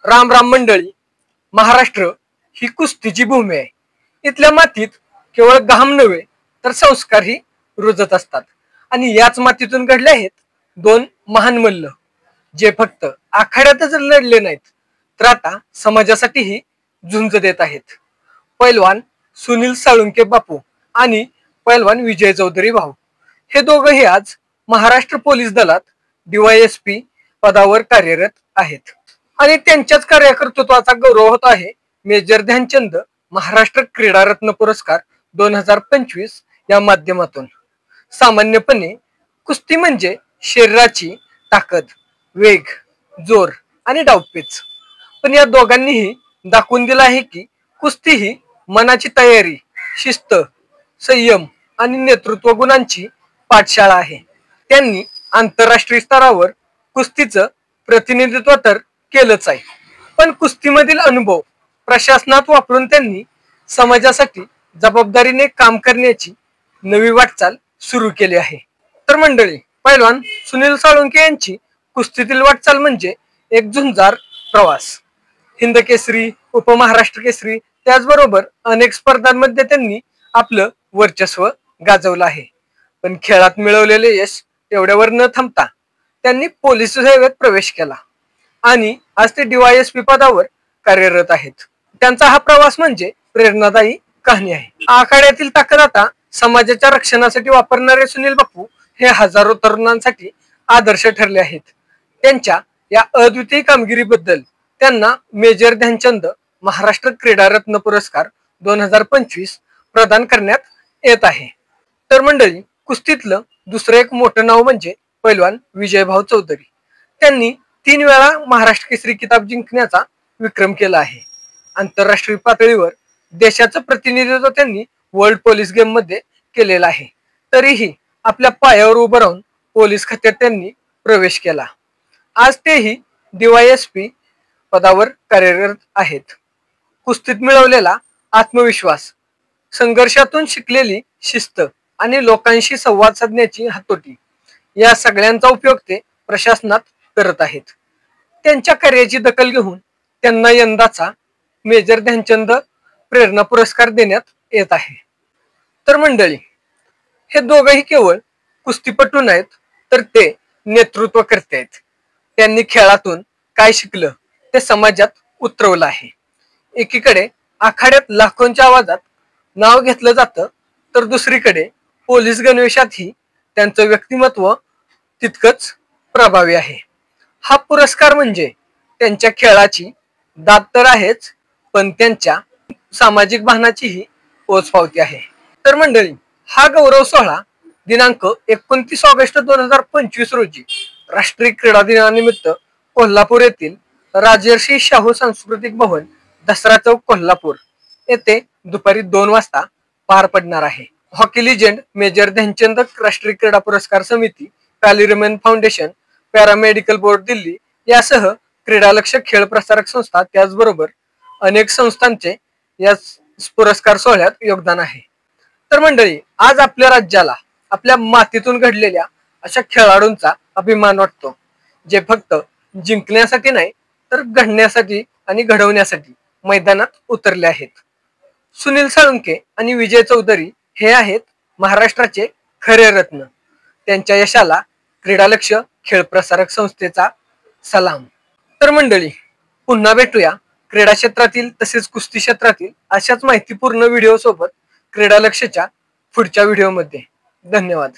राम राम मंडळी. महाराष्ट्र ही कुस्तीची भूमी आहे. इथल्या मातीत केवळ घाम नव्हे तर संस्कारही रुजत असतात. आणि याच मातीतून घडले आहेत दोन महान मल्ल, जे फक्त आखाड्यातच लढले नाहीत तर आता समाजासाठीही झुंज देत आहेत. पैलवान सुनील साळुंखे बापू आणि पैलवान विजय चौधरी भाऊ हे दोघंही आज महाराष्ट्र पोलीस दलात DYSP पदावर कार्यरत आहेत. आणि त्यांच्याच कार्यकर्तृत्वाचा गौरव होत आहे मेजर ध्यानचंद महाराष्ट्र क्रीडा रत्न पुरस्कार 2025 या माध्यमातून. सामान्यपणे कुस्ती म्हणजे शरीराची ताकद, वेग, जोर आणि डावपेच, पण या दोघांनीही दाखवून दिलं आहे की कुस्ती ही मनाची तयारी, शिस्त, संयम आणि नेतृत्व गुणांची पाठशाळा आहे. त्यांनी आंतरराष्ट्रीय स्तरावर कुस्तीचं प्रतिनिधित्व तर केलंच आहे, पण कुस्तीमधील अनुभव प्रशासनात वापरून त्यांनी समाजासाठी जबाबदारीने काम करण्याची नवी वाटचाल सुरू केली आहे. तर मंडळी, पैलवान सुनील साळुंखे यांची कुस्तीतील वाटचाल म्हणजे एक झुंजार प्रवास. हिंद केसरी, उपमहाराष्ट्र केसरी, त्याचबरोबर अनेक स्पर्धांमध्ये त्यांनी आपलं वर्चस्व गाजवलं आहे. पण खेळात मिळवलेले यश तेवढ्यावर न थांबता त्यांनी पोलीस सेवेत प्रवेश केला आणि आज ते DYSP पदावर कार्यरत आहेत. त्यांचा हा प्रवास म्हणजे प्रेरणादायी कहाणी आहे. आखाड्यातील ताकद आता समाजाच्या रक्षणासाठी वापरणारे सुनील बापू हे हजारो तरुणांसाठी आदर्श ठरले आहेत. त्यांच्या या अद्वितीय कामगिरीबद्दल त्यांना मेजर ध्यानचंद महाराष्ट्र क्रीडा रत्न पुरस्कार 2025 प्रदान करण्यात येत आहे. तर मंडळी, कुस्तीतलं दुसरं एक मोठं नाव म्हणजे पैलवान विजयभाऊ चौधरी. त्यांनी 3 वेळा महाराष्ट्र केसरी किताब जिंकण्याचा विक्रम केला आहे. आंतरराष्ट्रीय पातळीवर देशाचं प्रतिनिधित्व त्यांनी वर्ल्ड पोलीस गेम मध्ये केलेलं आहे. तरीही आपल्या पायावर उभं राहून पोलीस खात्यात त्यांनी प्रवेश केला. आज तेही DYSP पदावर कार्यरत आहेत. कुस्तीत मिळवलेला आत्मविश्वास, संघर्षातून शिकलेली शिस्त आणि लोकांशी संवाद साधण्याची हातोटी, या सगळ्यांचा उपयोग ते प्रशासनात करत आहेत. त्यांच्या कार्याची दखल घेऊन त्यांना यंदाचा मेजर ध्यानचंद प्रेरणा पुरस्कार देण्यात येत आहे. तर मंडळी, हे दोघंही केवळ कुस्तीपटू नाहीत तर ते नेतृत्व करते आहेत. त्यांनी खेळातून काय शिकलं ते समाजात उतरवलं आहे. एकीकडे आखाड्यात लाखोंच्या आवाजात नाव घेतलं जातं, तर दुसरीकडे पोलीस गणवेशातही त्यांचं व्यक्तिमत्व तितकंच प्रभावी आहे. हा पुरस्कार म्हणजे त्यांच्या खेळाची दाद तर आहेच, पण त्यांच्या सामाजिक भानाचीही पोचपावती आहे. तर मंडळी, हा गौरव सोहळा दिनांक 29 ऑगस्ट 2025 रोजी राष्ट्रीय क्रीडा दिनानिमित्त कोल्हापूर येथील राजर्षी शाहू सांस्कृतिक भवन, दसरा चौक, कोल्हापूर येथे दुपारी 2 वाजता पार पडणार आहे. हॉकी लिजेंड मेजर ध्यानचंद राष्ट्रीय क्रीडा पुरस्कार समिती, पॅलिरमन फाउंडेशन, पॅरामेडिकल बोर्ड दिल्ली यासह क्रीडालक्ष खेळ प्रसारक संस्था, त्याचबरोबर अनेक संस्थांचे या पुरस्कार सोहळ्यात योगदान आहे. तर मंडळी, आज आपल्या राज्याला आपल्या मातीतून घडलेल्या अशा खेळाडूंचा अभिमान वाटतो, जे फक्त जिंकण्यासाठी नाही तर घडण्यासाठी आणि घडवण्यासाठी मैदानात उतरले आहेत. सुनील साळुंखे आणि विजय चौधरी हे आहेत महाराष्ट्राचे खरे रत्न. त्यांच्या यशाला क्रीडालक्ष खेळ प्रसारक संस्थेचा सलाम. तर मंडळी, पुन्हा भेटूया क्रीडा क्षेत्रातील तसेच कुस्ती क्षेत्रातील अशाच माहितीपूर्ण व्हिडिओ सोबत क्रीडालक्षच्या पुढच्या व्हिडिओमध्ये. धन्यवाद.